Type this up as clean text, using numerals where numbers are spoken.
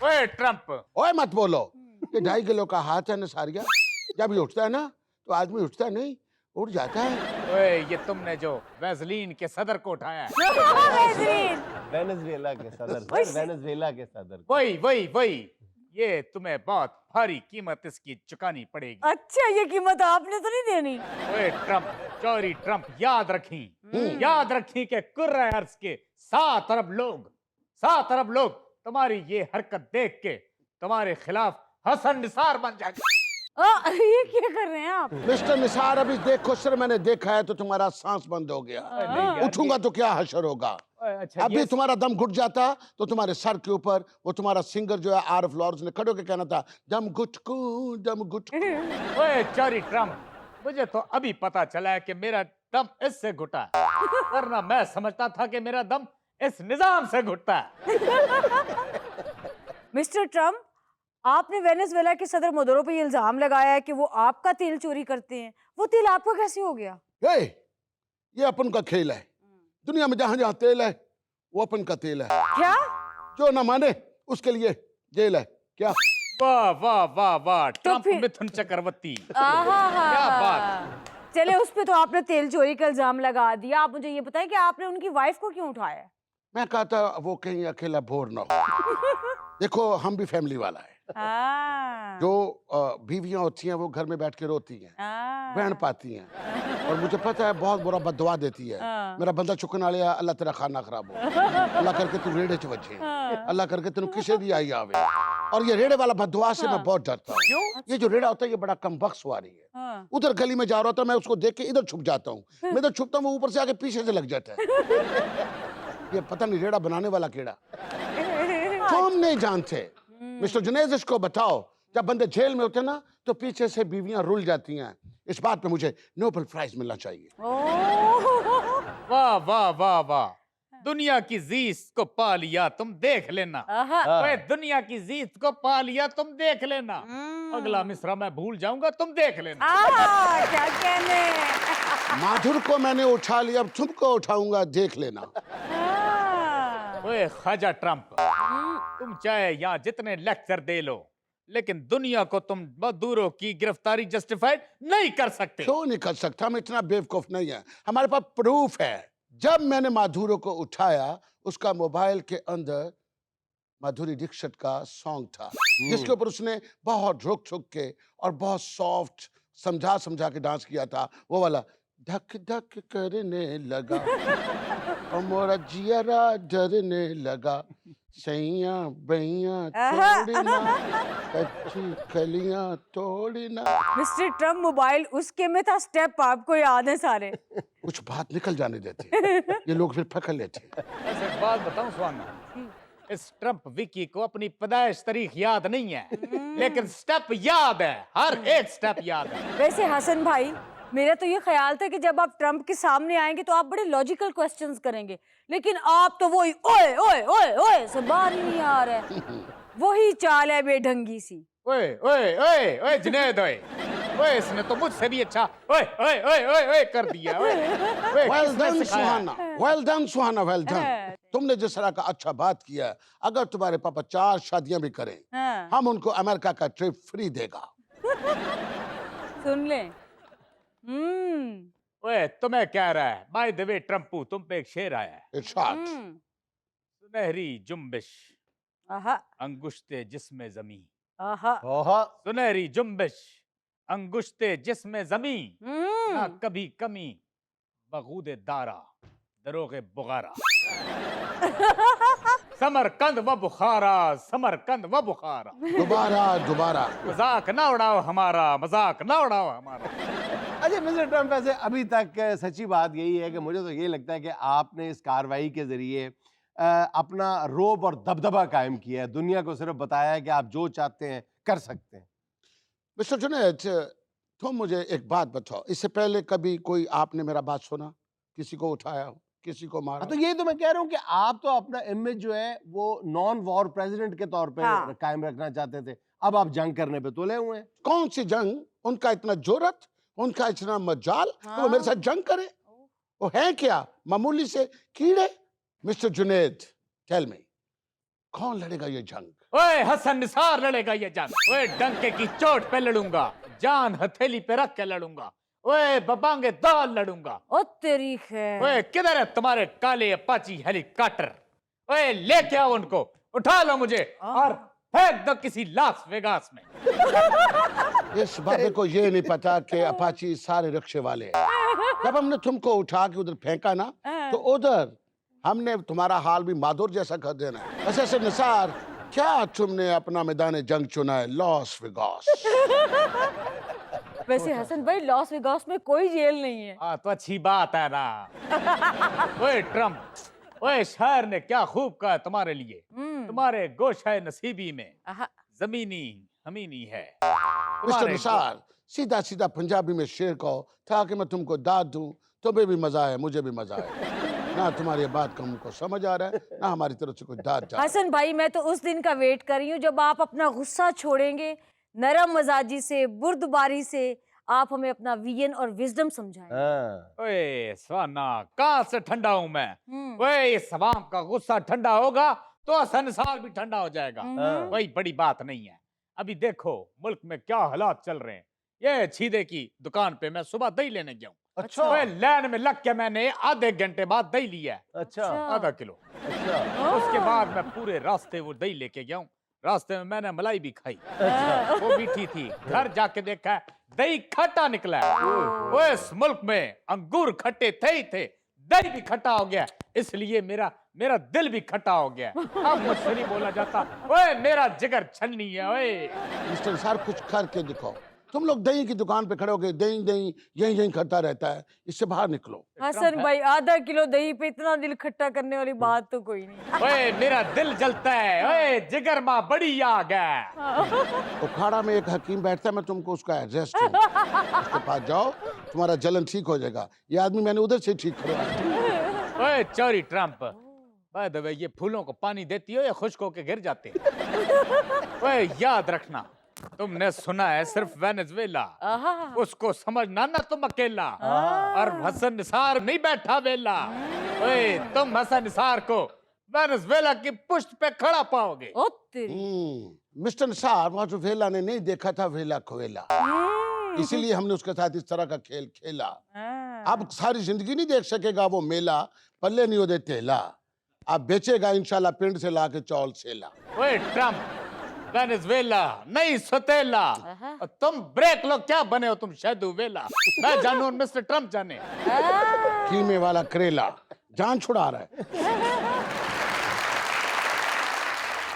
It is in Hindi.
ओए ट्रम्प, ओए मत बोलो। ये 2.5 किलो का हाथ है नसारिया, जब ये उठता है ना तो आदमी उठता नहीं, उठ जाता है। ओए ये तुमने जो वैसलीन के सदर को उठाया है, वेज़लीन। वेनेजुएला के सदर सर, वेनेजुएला के सदर को। वही ये तुम्हें बहुत भारी कीमत इसकी चुकानी पड़ेगी। अच्छा, ये कीमत आपने तो नहीं देनी। ओए ट्रम्प, चोरी ट्रम्प, याद रखी कि कुर्रा अर्ज के 7 अरब लोग तुम्हारी ये हरकत देख के तुम्हारे खिलाफ हसन निसार बन जाएंगे। ये क्या कर रहे हैं आप? मिस्टर निसार, अभी देखो सर, मैंने देखा है तो तुम्हारा सांस बंद हो गया। नहीं यार, उठूंगा तो क्या हशर होगा। अच्छा, अभी तुम्हारा दम घुट जाता तो तुम्हारे सर के ऊपर वो तुम्हारा सिंगर जो है आरफ लॉरेंस ने खड़े होकर कहना था, दम घुटकू दम घुटकू। ओए चोरी ट्रम्प, मुझे तो अभी पता चला है कि मेरा दम इससे घुटा है, वरना मैं समझता था कि मेरा दम इस निजाम से घुटता है। मिस्टर ट्रम्प, आपने वेनेजुएला के सदर मदुरो पे ये इल्जाम लगाया है कि वो आपका तेल चोरी करते हैं। वो तेल आपका कैसे हो गया? ये अपन का खेल है। दुनिया में जहां जहां तेल है वो अपन का तेल है। क्या? जो ना माने उसके लिए जेल है। क्या? वाह वाह वाह वाह, ट्रम्प फिर- मिथुन चक्रवर्ती, आहा, क्या बात। चले, उस पे तो आपने तेल चोरी का इल्जाम लगा दिया। आप मुझे ये बताएं कि आपने उनकी वाइफ को क्यों उठाया? मैं कहता वो कहीं अकेला बोर ना हो। देखो, हम भी फैमिली वाला है। जो बीवियां होती हैं वो घर में बैठ के रोती हैं, बहन पाती हैं, और मुझे पता है बहुत बुरा बददुआ देती है। मेरा बंदा चुकन वाले, अल्लाह तेरा खाना खराब हो, अल्लाह करके तू रेड़े च बचे, अल्लाह करके तेन किसे दी आई आवे। और ये रेड़े वाला बददुआ से मैं बहुत डरता हूँ। क्यों? ये जो रेड़ा होता है ये बड़ा कमबख्त सवारी है। उधर गली में जा रहा होता है, मैं उसको देख के इधर छुप जाता हूँ। मैं इधर छुपता हूँ, वो ऊपर से आके पीछे से लग जाता है। ये पता नहीं रेड़ा बनाने वाला केड़ा। तुम नहीं जानते। मिस्टर जुनैद, इसको बताओ, जब बंदे जेल में होते हैं ना तो पीछे से बीवियां रुल जाती हैं। इस बात पे मुझे नोबेल प्राइज मिलना चाहिए। वाह वाह वाह वाह, दुनिया की जीत को पा लिया तुम देख लेना। ओए दुनिया की जीत को पा लिया तुम देख लेना। अगला मिसरा मैं भूल जाऊंगा, तुम देख लेना। क्या कहने? माधुर को मैंने उठा लिया, अब तुमको उठाऊंगा, देख लेना। ओए ख्वाजा ट्रम्प, तुम चाहे यहाँ जितने लेक्चर दे लो, लेकिन दुनिया को तुम मदुरो की गिरफ्तारी जस्टिफाइड नहीं कर सकते। क्यों नहीं कर सकता? हम इतना बेवकूफ नहीं है, हमारे पास प्रूफ है। जब मैंने माधुरो को उठाया, उसका मोबाइल के अंदर माधुरी दीक्षित का सॉन्ग था, जिसके ऊपर उसने बहुत रुक रुक के और बहुत सॉफ्ट समझा समझा के डांस किया था। वो वाला धक धक करने लगा और मोरा जियरा डरने लगा, सैया बैया छोड़ना, कच्ची कलियां तोड़ना। मिस्टर ट्रम्प, मोबाइल उसके में था, स्टेप आपको याद है सारे। कुछ बात निकल जाने देते, ये लोग फिर पकड़ लेते। ऐसे एक बात बताऊं स्वामी, इस ट्रम्प विकी को अपनी पैदाइश तारीख याद नहीं है, लेकिन स्टेप याद है, हर एक स्टेप याद है। वैसे हसन भाई, मेरा तो ये ख्याल था कि जब आप ट्रम्प के सामने आएंगे तो आप बड़े लॉजिकल क्वेश्चंस करेंगे, लेकिन आप तो वही ओए ओए ओए ओए से बाहर ही नहीं आ रहे। वही चाल है बेढंगी सी। ओए ओए ओए ओए जुनैद, ओए इसने तो मुझसे भी अच्छा ओए ओए ओए ओए ओए कर दिया। ओए वेल डन सुहाना, वेल डन सुहाना, वेल डन। तुमने जिस तरह का अच्छा बात किया है, अगर तुम्हारे पापा 4 शादियां भी करें, हम उनको अमेरिका का ट्रिप फ्री देगा। सुन ले। ओए तुम्हें कह रहा है, बाय द वे ट्रम्पू, तुम पे एक शेर आया है। इरशाद। सुनहरी जुम्बिश आहा अंगुश्ते जिस्मे जमी, आहा। सुनहरी जुम्बिश अंगुश्ते जिस्मे जमी, ना कभी कमी बगूदे दारा दरोगे बुगारा। समरकंद व बुखारा, समरकंद व बुखारा। दोबारा दोबारा मजाक ना उड़ाओ हमारा, मजाक ना उड़ाओ हमारा। अच्छा मिस्टर ट्रम्प, वैसे अभी तक सच्ची बात यही है कि मुझे तो ये लगता है कि आपने इस कार्रवाई के जरिए अपना रोब और दबदबा कायम किया है, दुनिया को सिर्फ बताया है कि आप जो चाहते हैं कर सकते हैं। मिस्टर जुनैद, तुम मुझे एक बात बताओ, इससे पहले कभी कोई आपने मेरा बात सुना, किसी को उठाया हो, किसी को मारा? तो यही तो मैं कह रहा हूँ कि आप तो अपना इमेज जो है वो नॉन वॉर प्रेसिडेंट के तौर पे कायम रखना चाहते थे, अब आप जंग करने पे तुले हुए हैं। कौन सी जंग? उनका इतना जोरत, उनका इतना मजाल कि वो मेरे साथ जंग करे? वो है क्या, मामूली से कीड़े? मिस्टर जुनैद, टेल मी, कौन लड़ेगा ये जंग? ओए हसन निसार लड़ेगा ये जंग। ओए डंके की चोट पे लड़ूंगा, जान हथेली पे रख के लड़ूंगा। ओए बबांगे दाल लड़ूंगा। ओ तेरी खैर। ओए किधर है तुम्हारे काले अपाची हेलीकॉप्टर? ओए लेके आओ उनको, उठा लो मुझे और फेंक दो किसी लास वेगास में। इस बाबे को ये नहीं पता कि अपाची सारे रिक्शे वाले हैं। जब हमने तुमको उठा के उधर फेंका ना, तो उधर हमने तुम्हारा हाल भी माधुर जैसा कर देना है। ऐसे निसार, क्या तुमने अपना मैदान जंग चुना है? Las Vegas. वैसे हसन भाई, लॉस वेगास में कोई जेल नहीं है। हाँ तो अच्छी बात है ना। ओए ट्रम्प, ओए शायर ने क्या खूब कहा तुम्हारे लिए। तुम्हारे गोशाए नसीबी में आहा। जमीनी हमीनी है। मिस्टर तुम्हारे निसार, सीधा सीधा पंजाबी में शेर कहो ताकि मैं तुमको दाद दूं, तुम्हें भी मजा आए, मुझे भी मजा आए। ना तुम्हारी बात का हमको समझ आ रहा है, ना हमारी तरफ से कोई दाद जा रहा है। हसन भाई, मैं तो उस दिन का वेट कर रही हूँ जब आप अपना गुस्सा छोड़ेंगे, नरम मजाजी से, बुर्दबारी से आप हमें अपना विजन और विजडम समझाएं। हाँ। ओए स्वाना, कहाँ से ठंडा हूं मैं? हम्म। ओए इस अवाम का गुस्सा ठंडा होगा तो संसार भी ठंडा हो जाएगा। कोई बड़ी बात नहीं है। अभी देखो मुल्क में क्या हालात चल रहे हैं। ये छीदे की दुकान पे मैं सुबह दही लेने गया हूँ। अच्छा। ओए लाइन में लग के मैंने आधे घंटे बाद दही लिया है, अच्छा। आधा किलो। अच्छा। उसके बाद मैं पूरे रास्ते वो दही लेके गया हूँ। रास्ते में मैंने मलाई भी खाई, वो मीठी थी। घर जाके देखा दही खट्टा निकला है। वो इस मुल्क में अंगूर खट्टे थे ही थे, दही भी खट्टा हो गया, इसलिए मेरा दिल भी खट्टा हो गया। अब मुझसे नहीं बोला जाता। ओए मेरा जिगर छन्नी है। ओए मिस्टर निसार, कुछ करके दिखाओ। तुम लोग दही की दुकान पे खड़े हो गए, दही दही यही यही करता रहता है, इससे बाहर निकलो। हसन भाई, आधा किलो दही पे इतना दिल खट्टा करने वाली बात तो कोई नहीं। ओए मेरा दिल जलता है। ओए जिगर माँ बड़ी आग है। उखाड़ा में एक हकीम बैठता है, मैं तुमको उसका एड्रेस दूं, उसके पास जाओ, तुम्हारा जलन ठीक हो जाएगा। ये आदमी मैंने उधर से ठीक करवाया। ओए चोरी ट्रम्प, बाय द वे ये फूलों को पानी देती हो या खुश्क होके गिर जाते हैं? ओए याद रखना, तुमने सुना है सिर्फ वेनेजुएला, उसको समझना ना तुम अकेला। और हसन निसार नहीं बैठा वेला। ओए तुम हसन निसार को वेनेजुएला की पुष्ट पे खड़ा पाओगे। ओ तेरी। मिस्टर निसार, वहाँ जो वेला ने नहीं देखा था वेला खोवेला, इसीलिए हमने उसके साथ इस तरह का खेल खेला। अब सारी जिंदगी नहीं देख सकेगा वो मेला, पल्ले नहीं होते तेला। अब बेचेगा इंशाल्लाह पिंड से लाके चौल सेला। ओए ट्रम्प, वेनेजुएला नहीं सतेला। और तुम ब्रेक लो, क्या बने हो तुम शहदू वेला? मैं जानू और मिस्टर ट्रम्प जाने। कीमे वाला करेला जान छुड़ा रहा है।